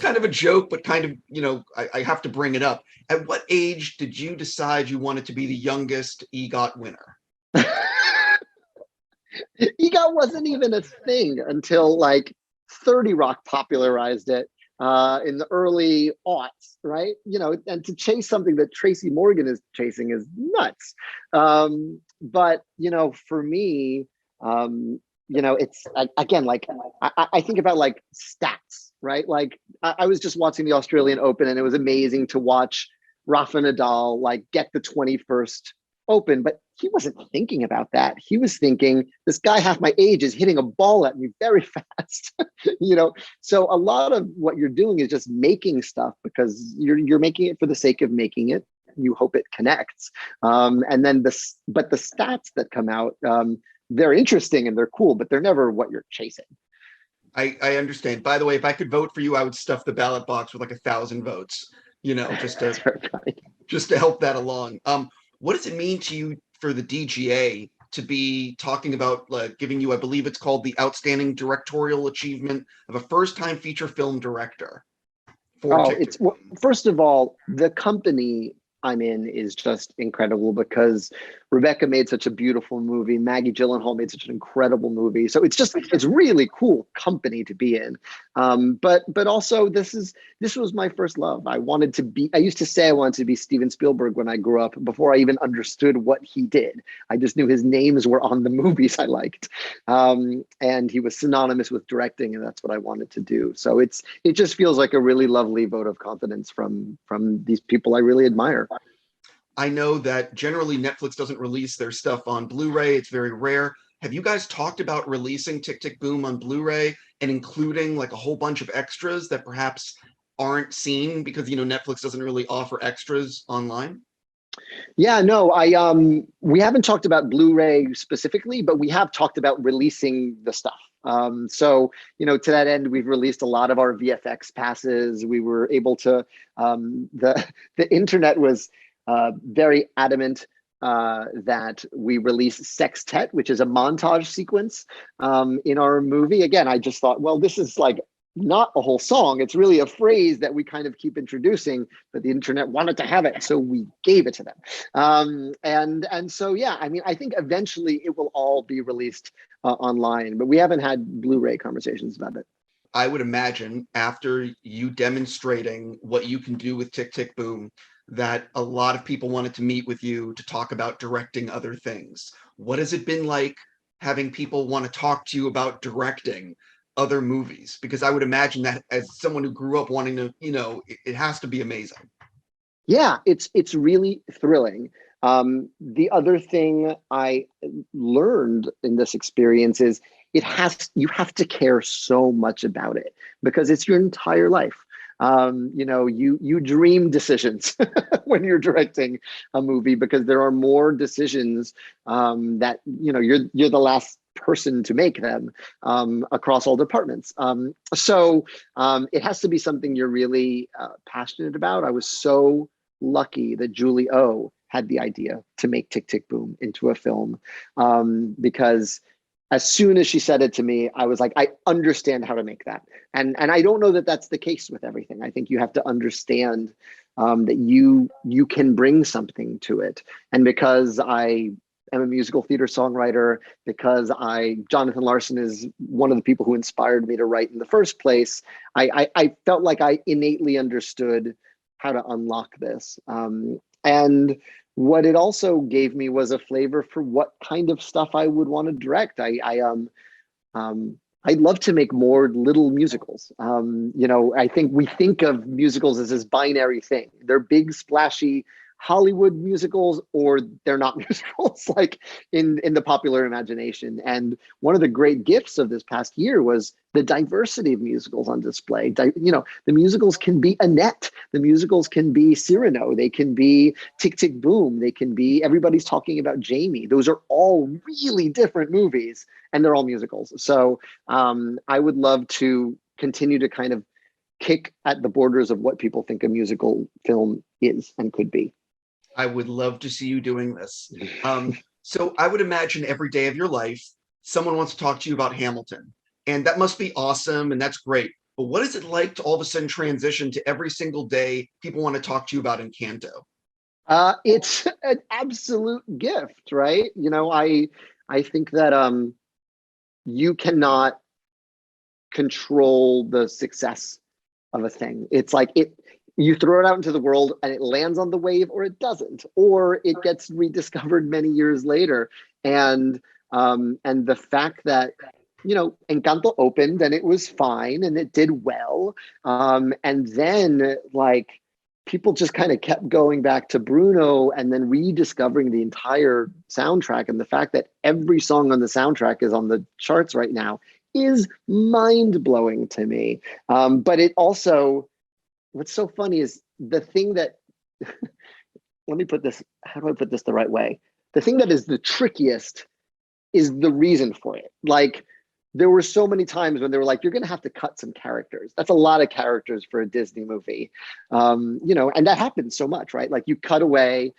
kind of a joke, but kind of, I have to bring it up. At what age did you decide you wanted to be the youngest EGOT winner? EGOT wasn't even a thing until like 30 Rock popularized it in the early aughts, right? And to chase something that Tracy Morgan is chasing is nuts. But for me, it's again, like I think about like stats, right? Like I was just watching the Australian Open, and it was amazing to watch Rafa Nadal like get the 21st Open, but he wasn't thinking about that. He was thinking, this guy half my age is hitting a ball at me very fast. So a lot of what you're doing is just making stuff because you're making it for the sake of making it. You hope it connects. And then the stats that come out, they're interesting and they're cool, but they're never what you're chasing. I understand. By the way, if I could vote for you, I would stuff the ballot box with like 1,000 votes, just to help that along. What does it mean to you for the DGA to be talking about giving you, I believe it's called the Outstanding Directorial Achievement of a First-Time Feature Film Director? First of all, the company I'm in is just incredible because Rebecca made such a beautiful movie. Maggie Gyllenhaal made such an incredible movie. So it's really cool company to be in. But also this was my first love. I used to say I wanted to be Steven Spielberg when I grew up before I even understood what he did. I just knew his names were on the movies I liked. And he was synonymous with directing, and that's what I wanted to do. So it just feels like a really lovely vote of confidence from these people I really admire. I know that generally Netflix doesn't release their stuff on Blu-ray. It's very rare. Have you guys talked about releasing Tick, Tick, Boom on Blu-ray and including like a whole bunch of extras that perhaps aren't seen because, Netflix doesn't really offer extras online? Yeah, no, we haven't talked about Blu-ray specifically, but we have talked about releasing the stuff. So, to that end, we've released a lot of our VFX passes. We were able to, the internet was very adamant that we release Sextet, which is a montage sequence in our movie. Again, I just thought, well, this is like not a whole song. It's really a phrase that we kind of keep introducing, but the internet wanted to have it, so we gave it to them. And so, yeah, I mean, I think eventually it will all be released online, but we haven't had Blu-ray conversations about it. I would imagine after you demonstrating what you can do with Tick, Tick, Boom, that a lot of people wanted to meet with you to talk about directing other things. What has it been like having people want to talk to you about directing other movies? Because I would imagine that as someone who grew up wanting to, it has to be amazing. Yeah, it's really thrilling. The other thing I learned in this experience is you have to care so much about it because it's your entire life. You dream decisions when you're directing a movie because there are more decisions that you're the last person to make them across all departments. So it has to be something you're really passionate about. I was so lucky that Julie O had the idea to make Tick, Tick, Boom into a film because as soon as she said it to me, I was like, I understand how to make that. And I don't know that that's the case with everything. I think you have to understand that you can bring something to it. And because I am a musical theater songwriter, because Jonathan Larson is one of the people who inspired me to write in the first place, I felt like I innately understood how to unlock this. And what it also gave me was a flavor for what kind of stuff I would want to direct. I'd love to make more little musicals. I think we think of musicals as this binary thing. They're big, splashy Hollywood musicals, or they're not musicals, like in the popular imagination. And one of the great gifts of this past year was the diversity of musicals on display. The musicals can be Annette, the musicals can be Cyrano, they can be Tick, Tick, Boom, they can be Everybody's Talking About Jamie. Those are all really different movies, and they're all musicals. So I would love to continue to kind of kick at the borders of what people think a musical film is and could be. I would love to see you doing this. So I would imagine every day of your life, someone wants to talk to you about Hamilton, and that must be awesome, and that's great. But what is it like to all of a sudden transition to every single day people want to talk to you about Encanto? It's an absolute gift, right? I think that you cannot control the success of a thing. It's like you throw it out into the world and it lands on the wave or it doesn't, or it gets rediscovered many years later. And the fact that Encanto opened and it was fine and it did well. And then like people just kind of kept going back to Bruno and then rediscovering the entire soundtrack. And the fact that every song on the soundtrack is on the charts right now is mind blowing to me. But it also, what's so funny is the thing that, let me put this, how do I put this the right way? The thing that is the trickiest is the reason for it. Like, there were so many times when they were like, you're going to have to cut some characters. That's a lot of characters for a Disney movie. And that happens so much, right? Like you cut away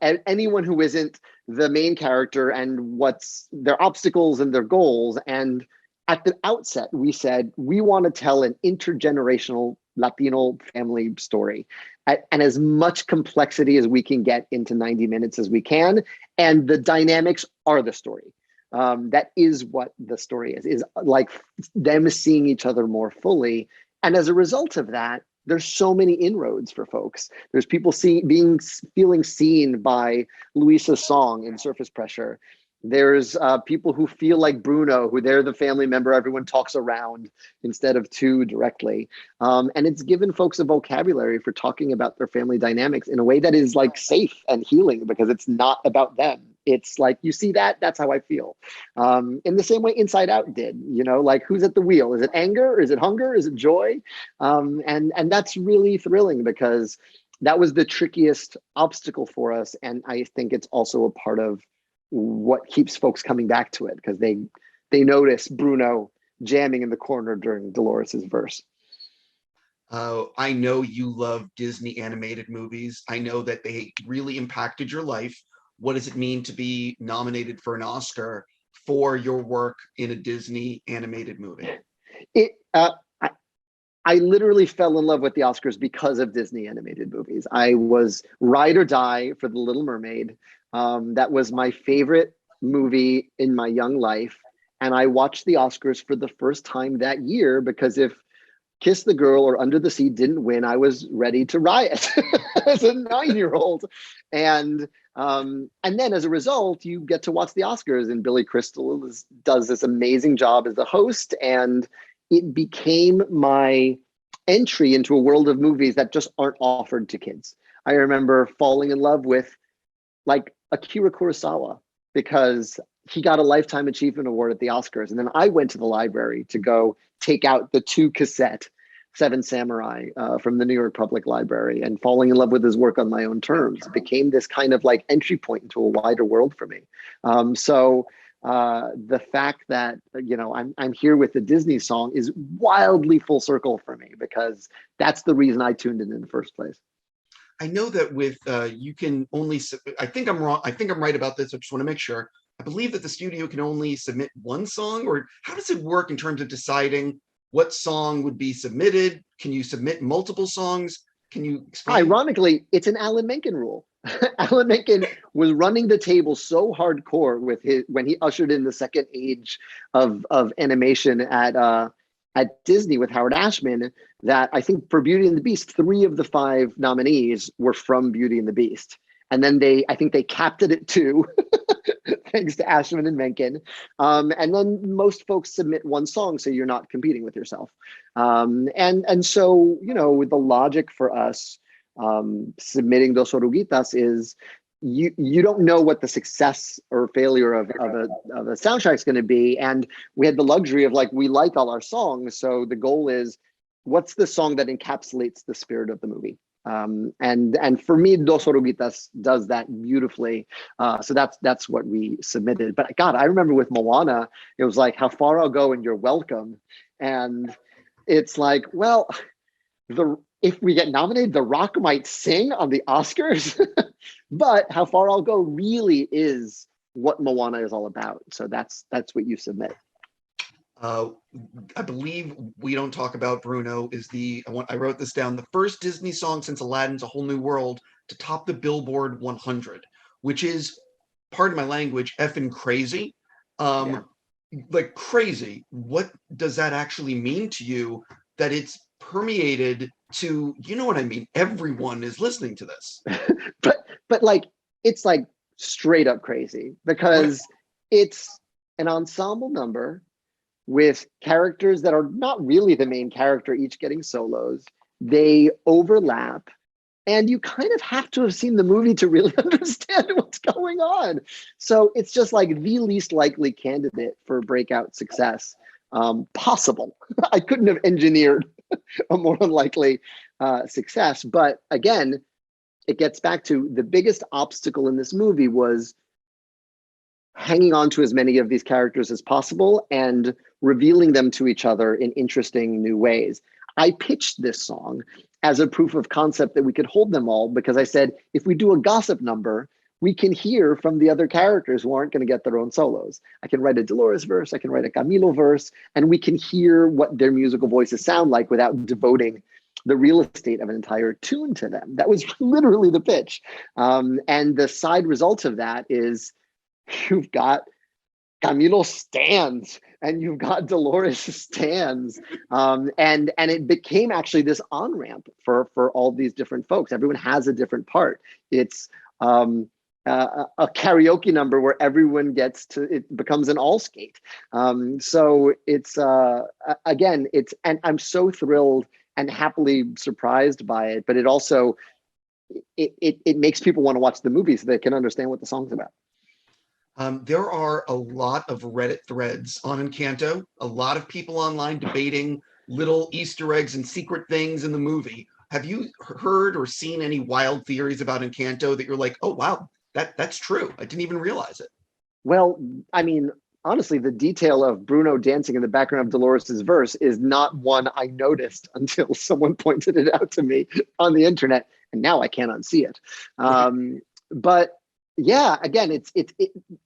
anyone who isn't the main character and what's their obstacles and their goals. And at the outset, we said, we want to tell an intergenerational Latino family story and as much complexity as we can get into 90 minutes as we can. And the dynamics are the story. That is what the story is like them seeing each other more fully. And as a result of that, there's so many inroads for folks. There's people feeling seen by Luisa's song in Surface Pressure. There's people who feel like Bruno, who they're the family member everyone talks around instead of to directly. And it's given folks a vocabulary for talking about their family dynamics in a way that is like safe and healing because it's not about them. It's like, you see that? That's how I feel. In the same way Inside Out did, like who's at the wheel? Is it anger? Is it hunger? Is it joy? And that's really thrilling because that was the trickiest obstacle for us. And I think it's also a part of what keeps folks coming back to it because they notice Bruno jamming in the corner during Dolores's verse. I know you love Disney animated movies. I know that they really impacted your life. What does it mean to be nominated for an Oscar for your work in a Disney animated movie? I literally fell in love with the Oscars because of Disney animated movies. I was ride or die for The Little Mermaid. That was my favorite movie in my young life. And I watched the Oscars for the first time that year because if Kiss the Girl or Under the Sea didn't win, I was ready to riot as a 9-year-old. And then as a result, you get to watch the Oscars and Billy Crystal does this amazing job as the host. And it became my entry into a world of movies that just aren't offered to kids. I remember falling in love with like Akira Kurosawa because he got a Lifetime Achievement Award at the Oscars. And then I went to the library to go take out the 2-cassette Seven Samurai from the New York Public Library and falling in love with his work on my own terms. It became this kind of like entry point into a wider world for me. So the fact that, I'm here with the Disney song is wildly full circle for me because that's the reason I tuned in the first place. I know that with you can only, I think I'm wrong. I think I'm right about this. I just want to make sure. I believe that the studio can only submit one song, or how does it work in terms of deciding what song would be submitted? Can you submit multiple songs? Can you explain? Ironically, it's an Alan Menken rule. Alan Menken was running the table so hardcore with when he ushered in the second age of animation at Disney with Howard Ashman that I think for Beauty and the Beast, 3 of the 5 nominees were from Beauty and the Beast. And then I think they capped it at 2, thanks to Ashman and Menken. And then most folks submit one song, so you're not competing with yourself. And so, the logic for us submitting Dos Oruguitas is you don't know what the success or failure of a soundtrack is going to be. And we had the luxury of we like all our songs. So the goal is, what's the song that encapsulates the spirit of the movie? And for me, Dos Oruguitas does that beautifully. So that's what we submitted. But God, I remember with Moana, it was like, how far I'll go and you're welcome. And it's like, well, if we get nominated, The Rock might sing on the Oscars, but How Far I'll Go really is what Moana is all about. So that's what you submit. Uh, I believe We Don't Talk About Bruno is I wrote this down, the first Disney song since Aladdin's A Whole New World to top the Billboard 100, which is, pardon my language, effing crazy. Yeah. Um, like crazy. What does that actually mean to you that it's permeated to, you know what I mean? Everyone is listening to this. but like it's like straight up crazy Right. because it's an ensemble number with characters that are not really the main character, each getting solos. They overlap, and you kind of have to have seen the movie to really understand what's going on. So it's just like the least likely candidate for breakout success possible. I couldn't have engineered a more unlikely success. But again, it gets back to the biggest obstacle in this movie was hanging on to as many of these characters as possible and revealing them to each other in interesting new ways. I pitched this song as a proof of concept that we could hold them all because I said, if we do a gossip number, we can hear from the other characters who aren't going to get their own solos. I can write a Dolores verse, I can write a Camilo verse, and we can hear what their musical voices sound like without devoting the real estate of an entire tune to them. That was literally the pitch. And the side result of that is you've got Camilo stands and you've got Dolores stands, and it became actually this on ramp for all these different folks. Everyone has a different part. It's a karaoke number where everyone gets to. It becomes an all skate. So it's again, it's and I'm so thrilled and happily surprised by it. But it also it makes people want to watch the movie so they can understand what the song's about. There are a lot of Reddit threads on Encanto, a lot of people online debating little Easter eggs and secret things in the movie. Have you heard or seen any wild theories about Encanto that you're like, oh wow, that's true. I didn't even realize it. Well, I mean, honestly, the detail of Bruno dancing in the background of Dolores's verse is not one I noticed until someone pointed it out to me on the internet, and now I can't unsee it. Right. But yeah, again,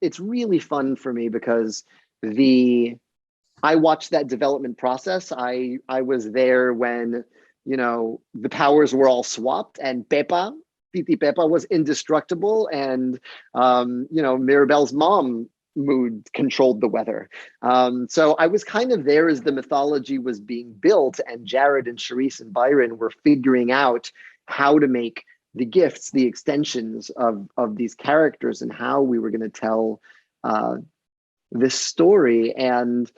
it's really fun for me because the I watched that development process. I was there when the powers were all swapped, and Pepa, Titi Pepa, was indestructible, and Mirabelle's mom mood controlled the weather. So I was kind of there as the mythology was being built, and Jared and Charisse and Byron were figuring out how to make the gifts, the extensions of these characters, and how we were going to tell this story, and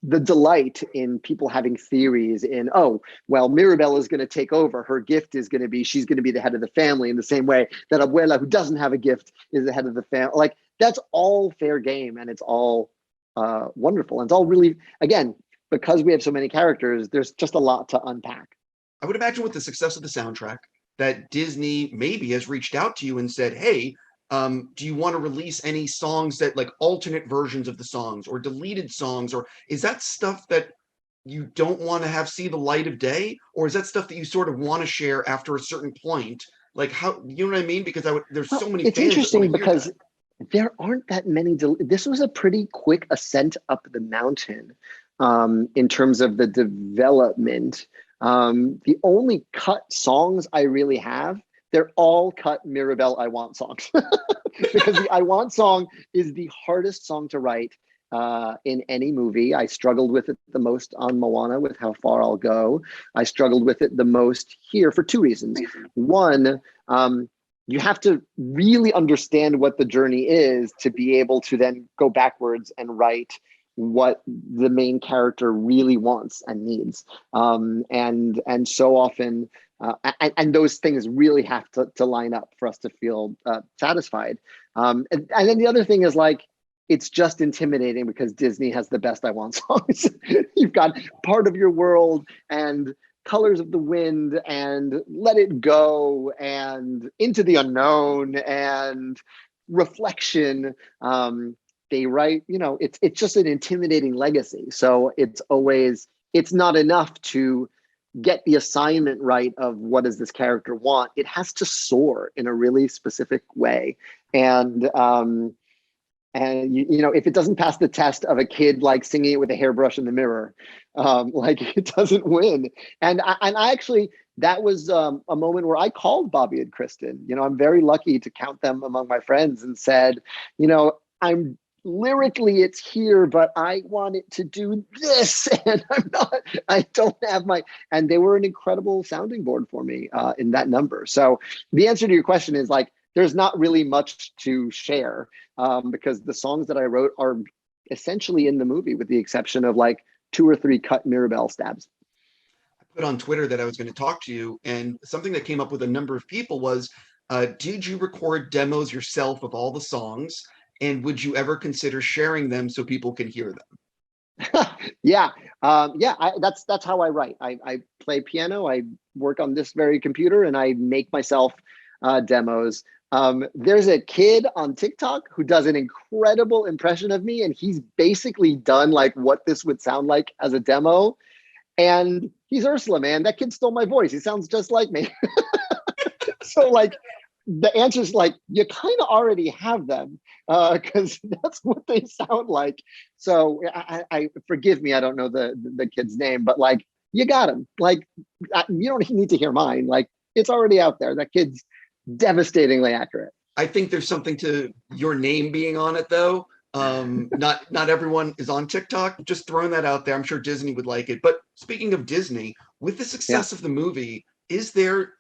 the delight in people having theories in, oh, well, Mirabelle is going to take over. Her gift is going to be, she's going to be the head of the family in the same way that Abuela, who doesn't have a gift, is the head of the family. Like, that's all fair game, and it's all wonderful. And it's all really, again, because we have so many characters, there's just a lot to unpack. I would imagine with the success of the soundtrack that Disney maybe has reached out to you and said, hey, do you want to release any songs that like alternate versions of the songs or deleted songs? Or is that stuff that you don't want to have see the light of day? Or is that stuff that you sort of want to share after a certain point? Like how, you know what I mean? Because there's Well, so many it's fans that want interesting to hear because that. there aren't that many. This was a pretty quick ascent up the mountain in terms of the development. The only cut songs I really have, they're all cut Mirabelle I Want songs because the I Want song is the hardest song to write in any movie. I struggled with it the most on Moana with How Far I'll Go. I struggled with it the most here for two reasons. One, you have to really understand what the journey is to be able to then go backwards and write what the main character really wants and needs. And so often, and those things really have to line up for us to feel satisfied. And then the other thing is like, it's just intimidating because Disney has the best I Want songs. You've got Part of Your World and Colors of the Wind and Let It Go and Into the Unknown and Reflection. They write, it's just an intimidating legacy. So it's not enough to get the assignment right of what does this character want. It has to soar in a really specific way. And if it doesn't pass the test of a kid like singing it with a hairbrush in the mirror, like it doesn't win. And I actually, that was a moment where I called Bobby and Kristen. I'm very lucky to count them among my friends and said, I'm lyrically it's here, but I want it to do this, and I don't have and they were an incredible sounding board for me in that number. So the answer to your question is like, there's not really much to share because the songs that I wrote are essentially in the movie, with the exception of like 2 or 3 cut Mirabelle stabs. I put on Twitter that I was going to talk to you, and something that came up with a number of people was, did you record demos yourself of all the songs? And would you ever consider sharing them so people can hear them? Yeah, that's how I write. I play piano. I work on this very computer, and I make myself demos. There's a kid on TikTok who does an incredible impression of me, and he's basically done like what this would sound like as a demo. And he's Ursula, man. That kid stole my voice. He sounds just like me. So like, the answer is like, you kind of already have them because that's what they sound like. So I forgive me, I don't know the kid's name, but like, you got him. Like, you don't need to hear mine. Like, it's already out there. That kid's devastatingly accurate. I think there's something to your name being on it, though. Not everyone is on TikTok. Just throwing that out there. I'm sure Disney would like it. But speaking of Disney, with the Yeah. success of the movie, is there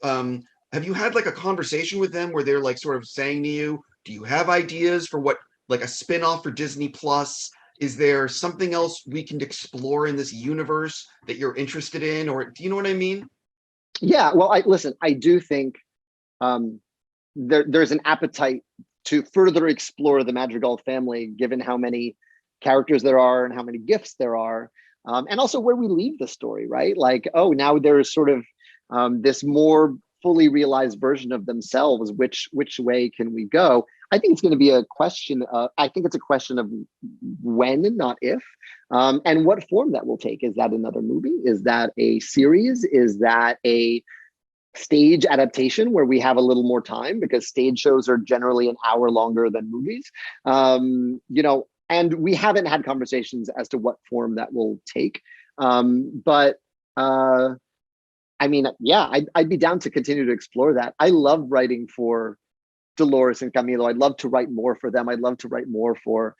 have you had like a conversation with them where they're like sort of saying to you, do you have ideas for what, like a spin-off for Disney Plus? Is there something else we can explore in this universe that you're interested in? Or do you know what I mean? Yeah. Well, I do think um, there's an appetite to further explore the Madrigal family, given how many characters there are and how many gifts there are, and also where we leave the story, right? Like, oh, now there's sort of this more fully realized version of themselves. Which way can we go? I think it's going to be a question. I think it's a question of when, not if, and what form that will take. Is that another movie? Is that a series? Is that a stage adaptation where we have a little more time, because stage shows are generally an hour longer than movies? And we haven't had conversations as to what form that will take. But I mean, yeah, I'd be down to continue to explore that. I love writing for Dolores and Camilo. I'd love to write more for them. I'd love to write more for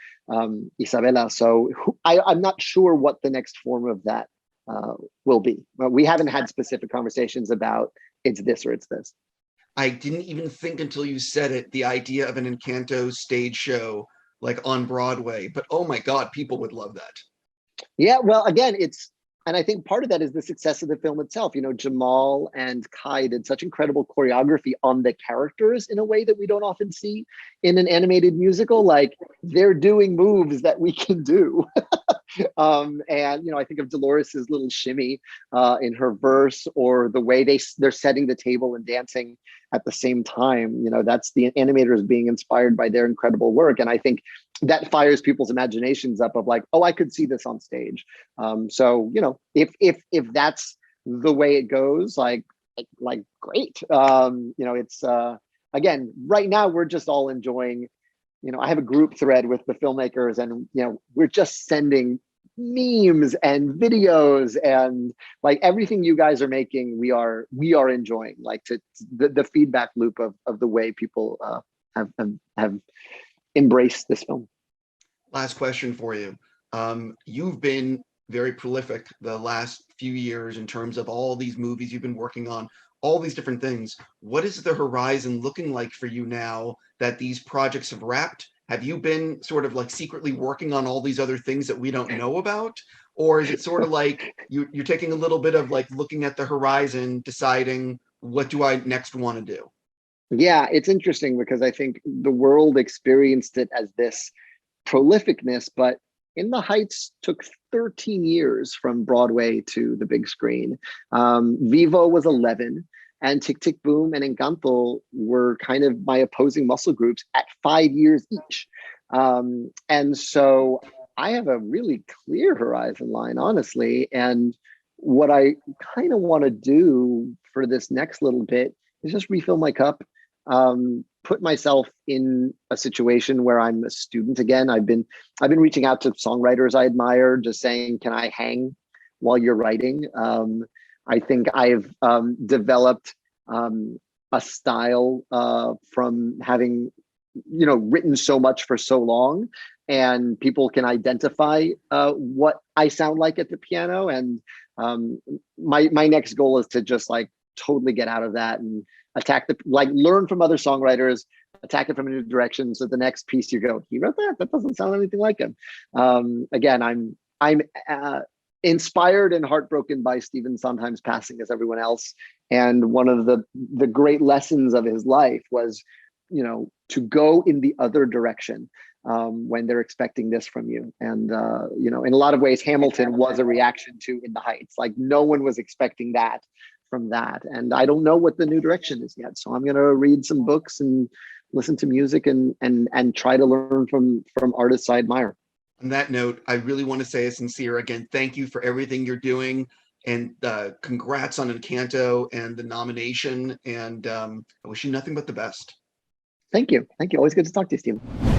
Isabella. So I'm not sure what the next form of that will be. But we haven't had specific conversations about it's this or it's this. I didn't even think until you said it, the idea of an Encanto stage show like on Broadway. But oh my God, people would love that. Yeah, well, again, and I think part of that is the success of the film itself. Jamal and Kai did such incredible choreography on the characters in a way that we don't often see in an animated musical. Like, they're doing moves that we can do. And I think of Dolores's little shimmy in her verse, or the way they're setting the table and dancing at the same time. That's the animators being inspired by their incredible work, and I think that fires people's imaginations up of like, oh, I could see this on stage. So if that's the way it goes, like great. It's again, right now we're just all enjoying. I have a group thread with the filmmakers, and we're just sending memes and videos, and like everything you guys are making, we are enjoying. Like the feedback loop of the way people have embraced this film. Last question for you. You've been very prolific the last few years in terms of all these movies you've been working on, all these different things. What is the horizon looking like for you now that these projects have wrapped? Have you been sort of like secretly working on all these other things that we don't know about? Or is it sort of like you're taking a little bit of like looking at the horizon, deciding what do I next want to do? Yeah, it's interesting because I think the world experienced it as this prolificness, but In the Heights took 13 years from Broadway to the big screen. Vivo was 11, and Tick Tick Boom and Encanto were kind of my opposing muscle groups at 5 years each. And so I have a really clear horizon line, honestly. And what I kind of want to do for this next little bit is just refill my cup, put myself in a situation where I'm a student again. I've been reaching out to songwriters I admire, just saying, can I hang while you're writing? I think I've developed a style from having written so much for so long, and people can identify what I sound like at the piano. And my next goal is to just like totally get out of that and learn from other songwriters, attack it from a new direction. So the next piece you go, he wrote that? That doesn't sound anything like him. Again, I'm inspired and heartbroken by Stephen Sondheim's passing, as everyone else. And one of the great lessons of his life was, to go in the other direction when they're expecting this from you. And, in a lot of ways, Hamilton was a reaction to In the Heights. Like, no one was expecting that from that. And I don't know what the new direction is yet. So I'm going to read some books and listen to music and try to learn from artists I admire. On that note, I really want to say a sincere, again, thank you for everything you're doing, and congrats on Encanto and the nomination. And I wish you nothing but the best. Thank you. Always good to talk to you, Stephen.